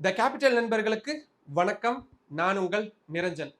The capital நண்பர்களுக்கு வணக்கம். நான் உங்கள் நிரஞ்சன்.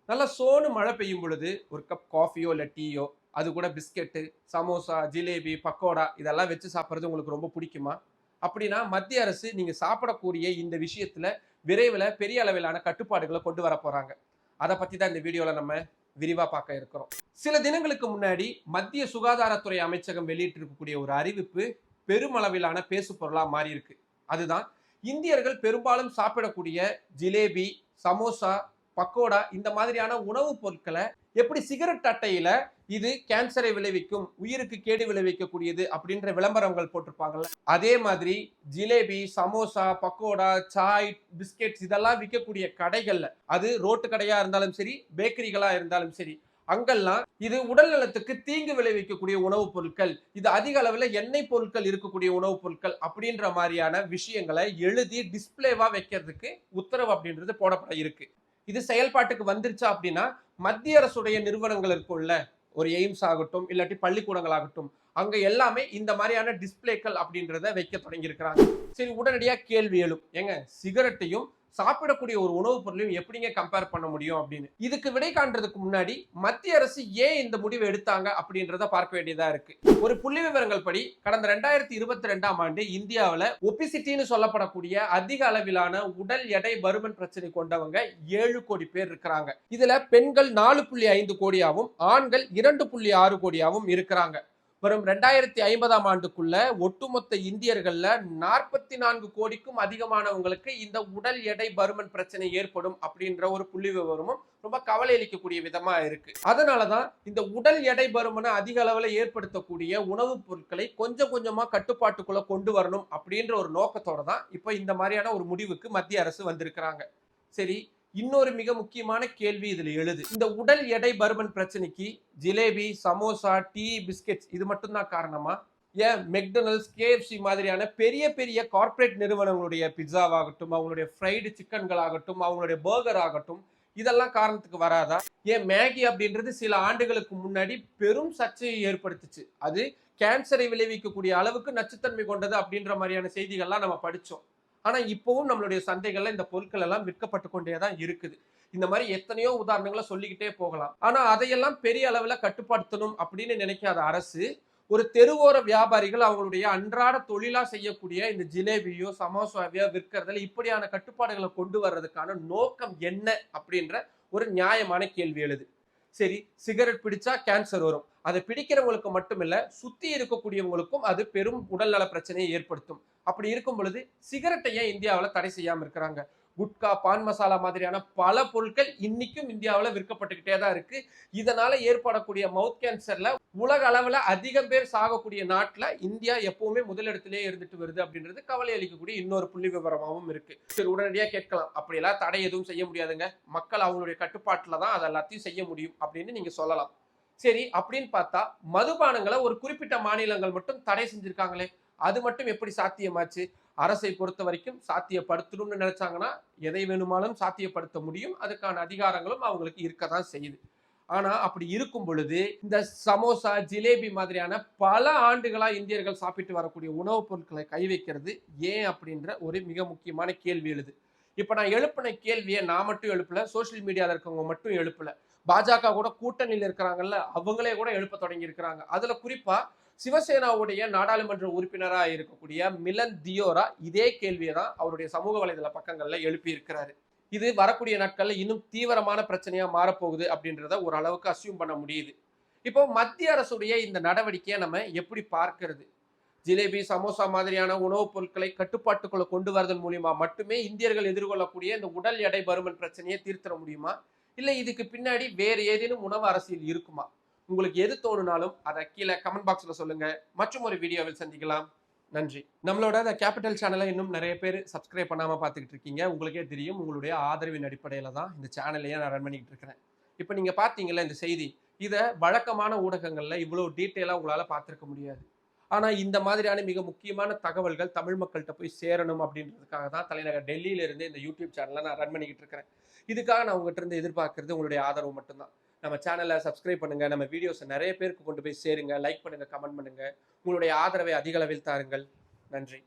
நல்லா சோனு மழை பெய்யும் பொழுது ஒரு கப் காஃபியோ இல்லை டீயோ, அது கூட பிஸ்கெட்டு, சமோசா, ஜிலேபி, பக்கோடா இதெல்லாம் வச்சு சாப்பிட்றது உங்களுக்கு ரொம்ப பிடிக்குமா? அப்படின்னா மத்திய அரசு நீங்க சாப்பிடக்கூடிய இந்த விஷயத்துல விரைவில் பெரிய அளவிலான கட்டுப்பாடுகளை கொண்டு வர போறாங்க. அதை பத்தி தான் இந்த வீடியோல நம்ம விரிவா பார்க்க இருக்கிறோம். சில தினங்களுக்கு முன்னாடி மத்திய சுகாதாரத்துறை அமைச்சகம் வெளியிட்டிருக்கக்கூடிய ஒரு அறிவிப்பு பெருமளவிலான பேசு பொருளா மாறி இருக்கு. அதுதான் இந்தியர்கள் பெரும்பாலும் சாப்பிடக்கூடிய ஜிலேபி, சமோசா, பக்கோடா இந்த மாதிரியான உணவுப் பொருட்களை எப்படி சிகரெட் அட்டையில இது கேன்சரை விளைவிக்கும், உயிருக்கு கேடு விளைவிக்கக்கூடியது அப்படின்ற விளம்பரங்கள் போட்டிருப்பாங்கல்ல, அதே மாதிரி ஜிலேபி, சமோசா, பக்கோடா, சாய், பிஸ்கெட்ஸ் இதெல்லாம் விற்கக்கூடிய கடைகள்ல, அது ரோட்டு கடையா இருந்தாலும் சரி, பேக்கரிகளா இருந்தாலும் சரி, அங்கெல்லாம் இது உடல் நலத்துக்கு தீங்கு விளைவிக்கக்கூடிய உணவுப் பொருட்கள், இது அதிக அளவுல எண்ணெய் பொருட்கள் இருக்கக்கூடிய உணவுப் பொருட்கள் அப்படின்ற மாதிரியான விஷயங்களை எழுதி டிஸ்பிளேவா வைக்கிறதுக்கு உத்தரவு அப்படின்றது போடப்பட இருக்கு. இது செயல்பாட்டுக்கு வந்துருச்சா அப்படின்னா மத்திய அரசுடைய நிறுவனங்கள் இருக்கும்ல, ஒரு எய்ம்ஸ் ஆகட்டும் இல்லாட்டி பள்ளிக்கூடங்கள் ஆகட்டும், அங்க எல்லாமே இந்த மாதிரியான டிஸ்பிளேக்கள் அப்படின்றத வைக்க தொடங்கி இருக்கிறாங்க. சரி, உடனடியா கேள்வி எழும், ஏங்க சிகரெட்டையும் சாப்பிடக்கூடிய ஒரு உணவுப் பொருளையும் எப்படிங்க கம்பேர் பண்ண முடியும் அப்படின்னு. இதுக்கு விடை காண்றதுக்கு முன்னாடி மத்திய அரசு ஏன் இந்த முடிவை எடுத்தாங்க அப்படின்றத பார்க்க வேண்டியதா இருக்கு. ஒரு புள்ளி விவரங்கள் படி கடந்த 2022ஆம் ஆண்டு இந்தியாவில் ஒபிசிட்டின்னு சொல்லப்படக்கூடிய அதிக அளவிலான உடல் எடை பருமன் பிரச்சனை கொண்டவங்க 7 கோடி பேர் இருக்கிறாங்க. இதுல பெண்கள் 4.5 கோடியாவும் ஆண்கள் 2.6 கோடியாவும் இருக்கிறாங்க. வரும் 2050ஆம் ஆண்டுக்குள்ள ஒட்டுமொத்த இந்தியர்கள்ல 44 கோடிக்கும் அதிகமானவங்களுக்கு இந்த உடல் எடை பருமன் பிரச்சனை ஏற்படும் அப்படின்ற ஒரு புள்ளி விவரமும் ரொம்ப கவலை அளிக்கக்கூடிய விதமா இருக்கு. அதனாலதான் இந்த உடல் எடை பருமனை அதிக அளவுல ஏற்படுத்தக்கூடிய உணவுப் பொருட்களை கொஞ்சம் கொஞ்சமா கட்டுப்பாட்டுக்குள்ள கொண்டு வரணும் அப்படின்ற ஒரு நோக்கத்தோட தான் இப்ப இந்த மாதிரியான ஒரு முடிவுக்கு மத்திய அரசு வந்திருக்கிறாங்க. சரி, இன்னொரு மிக முக்கியமான கேள்வி இதுல எழுது. இந்த உடல் எடை பருமன் பிரச்சனைக்கு ஜிலேபி, சமோசா, டீ, பிஸ்கெட்ஸ் இது மட்டும்தான் காரணமா? ஏன் மெக்டொனால்ட்ஸ், கேஎஃப்சி மாதிரியான பெரிய பெரிய கார்ப்பரேட் நிறுவனங்களுடைய பிட்சாவாகட்டும், அவங்களுடைய ஃப்ரைடு சிக்கன்கள் ஆகட்டும், அவங்களுடைய பர்கர் ஆகட்டும், இதெல்லாம் காரணத்துக்கு வராதா? ஏன் மேகி அப்படின்றது சில ஆண்டுகளுக்கு முன்னாடி பெரும் சர்ச்சையை ஏற்படுத்துச்சு. அது கேன்சரை விளைவிக்கக்கூடிய அளவுக்கு நச்சுத்தன்மை கொண்டது அப்படின்ற மாதிரியான செய்திகள்லாம் நம்ம படிச்சோம். ஆனா இப்பவும் நம்மளுடைய சந்தைகள்ல இந்த பொருட்கள் எல்லாம் விற்கப்பட்டு கொண்டேதான் இருக்குது. இந்த மாதிரி எத்தனையோ உதாரணங்களை சொல்லிக்கிட்டே போகலாம். ஆனா அதையெல்லாம் பெரிய அளவுல கட்டுப்படுத்தணும் அப்படின்னு நினைக்காத அரசு, ஒரு தெருவோர வியாபாரிகள் அவங்களுடைய அன்றாட தொழிலா செய்யக்கூடிய இந்த ஜிலேபியோ சமோசாவையோ விற்கிறதுல இப்படியான கட்டுப்பாடுகளை கொண்டு வர்றதுக்கான நோக்கம் என்ன அப்படின்ற ஒரு நியாயமான கேள்வி எழுது. சரி, சிகரெட் பிடிச்சா கேன்சர் வரும், அதை பிடிக்கிறவங்களுக்கு மட்டுமில்ல சுத்தி இருக்கக்கூடியவங்களுக்கும் அது பெரும் உடல்நல பிரச்சனையை ஏற்படுத்தும். அப்படி இருக்கும் பொழுது சிகரெட்டை ஏன் இந்தியாவில் தடை செய்யாம இருக்கிறாங்க? குட்கா, பான் மசாலா மாதிரியான பல பொருட்கள் இன்னைக்கும் இந்தியாவில் விற்கப்பட்டுக்கிட்டே தான் இருக்கு. இதனால ஏற்படக்கூடிய மவுத் கேன்சர்ல உலக அளவுல அதிகம் பேர் சாகக்கூடிய நாட்டுல இந்தியா எப்பவுமே முதலிடத்திலே இருந்துட்டு வருது அப்படின்றது கவலை அளிக்கக்கூடிய இன்னொரு புள்ளி விவரமாகவும் இருக்கு. சரி, உடனடியாக கேட்கலாம், அப்படியெல்லாம் தடை எதுவும் செய்ய முடியாதுங்க, மக்கள் அவங்களுடைய கட்டுப்பாட்டுல தான் அதை எல்லாத்தையும் செய்ய முடியும் அப்படின்னு நீங்க சொல்லலாம். சரி, அப்படின்னு பார்த்தா மதுபானங்களை ஒரு குறிப்பிட்ட மாநிலங்கள் மட்டும் தடை செஞ்சிருக்காங்களே, அது மட்டும் எப்படி சாத்தியமாச்சு? அரசை பொறுத்த வரைக்கும் சாத்தியப்படுத்தணும்னு நினைச்சாங்கன்னா எதை வேணுமானாலும் சாத்தியப்படுத்த முடியும். அதுக்கான அதிகாரங்களும் அவங்களுக்கு இருக்கதான் செய்யுது. ஆனா அப்படி இருக்கும் பொழுது இந்த சமோசா, ஜிலேபி மாதிரியான பல ஆண்டுகளா இந்தியர்கள் சாப்பிட்டு வரக்கூடிய உணவுப் பொருட்களை கை வைக்கிறது ஏன் அப்படின்ற ஒரு மிக முக்கியமான கேள்வி எழுது. இப்ப நான் எழுப்பின கேள்வியை நான் மட்டும் எழுப்பல, சோசியல் மீடியால இருக்கவங்க மட்டும் எழுப்பல, பாஜக கூட கூட்டணியில் இருக்கிறாங்கல்ல அவங்களே கூட எழுப்ப தொடங்கி இருக்கிறாங்க. அதுல குறிப்பா சிவசேனாவுடைய நாடாளுமன்ற உறுப்பினராக இருக்கக்கூடிய மிலன் தியோரா இதே கேள்வியை தான் அவருடைய சமூக வலைதள பக்கங்கள்ல எழுப்பி இருக்கிறாரு. இது வரக்கூடிய நாட்கள்ல இன்னும் தீவிரமான பிரச்சனையா மாறப்போகுது அப்படின்றத ஒரு அளவுக்கு அசியூம் பண்ண முடியுது. இப்போ மத்திய அரசுடைய இந்த நடவடிக்கையை நம்ம எப்படி பார்க்கிறது? ஜிலேபி, சமோசா மாதிரியான உணவுப் பொருட்களை கட்டுப்பாட்டுக்குள்ள கொண்டு வரதன் மூலியமா மட்டுமே இந்தியர்கள் எதிர்கொள்ளக்கூடிய இந்த உடல் எடை பருமன் பிரச்சனையை தீர்த்திட முடியுமா? இல்ல இதுக்கு பின்னாடி வேறு ஏதேனும் உணவு அரசியல் இருக்குமா? உங்களுக்கு எது தோணுனாலும் அதை கீழே கமெண்ட் பாக்ஸ்ல சொல்லுங்க. மற்றும் ஒரு வீடியோவில் சந்திக்கலாம். நன்றி. நம்மளோட இந்த கேபிட்டல் சேனலை இன்னும் நிறைய பேர் சப்ஸ்கிரைப் பண்ணாம பார்த்துக்கிட்டு இருக்கீங்க. உங்களுக்கே தெரியும், உங்களுடைய ஆதரவின் அடிப்படையில தான் இந்த சேனலையே நான் ரன் பண்ணிக்கிட்டு இருக்கிறேன். இப்போ நீங்க பார்த்தீங்கல்ல இந்த செய்தி, இதை வழக்கமான ஊடகங்கள்ல இவ்வளவு டீட்டெயிலா உங்களால பார்த்திருக்க முடியாது. ஆனா இந்த மாதிரியான மிக முக்கியமான தகவல்கள் தமிழ் மக்கள்கிட்ட போய் சேரணும் அப்படின்றதுக்காக தான் தலைநகர் டெல்லியில இருந்து இந்த யூடியூப் சேனலை நான் ரன் பண்ணிக்கிட்டு இருக்கிறேன். இதுக்காக நான் உங்ககிட்ட இருந்து எதிர்பார்க்கறது உங்களுடைய ஆதரவு மட்டும்தான். நம்ம சேனலை சப்ஸ்கிரைப் பண்ணுங்க, நம்ம வீடியோஸை நிறைய பேருக்கு கொண்டு போய் சேருங்க, லைக் பண்ணுங்க, கமெண்ட் பண்ணுங்க. உங்களுடைய ஆதரவை அதிக அளவில் தாருங்கள். நன்றி.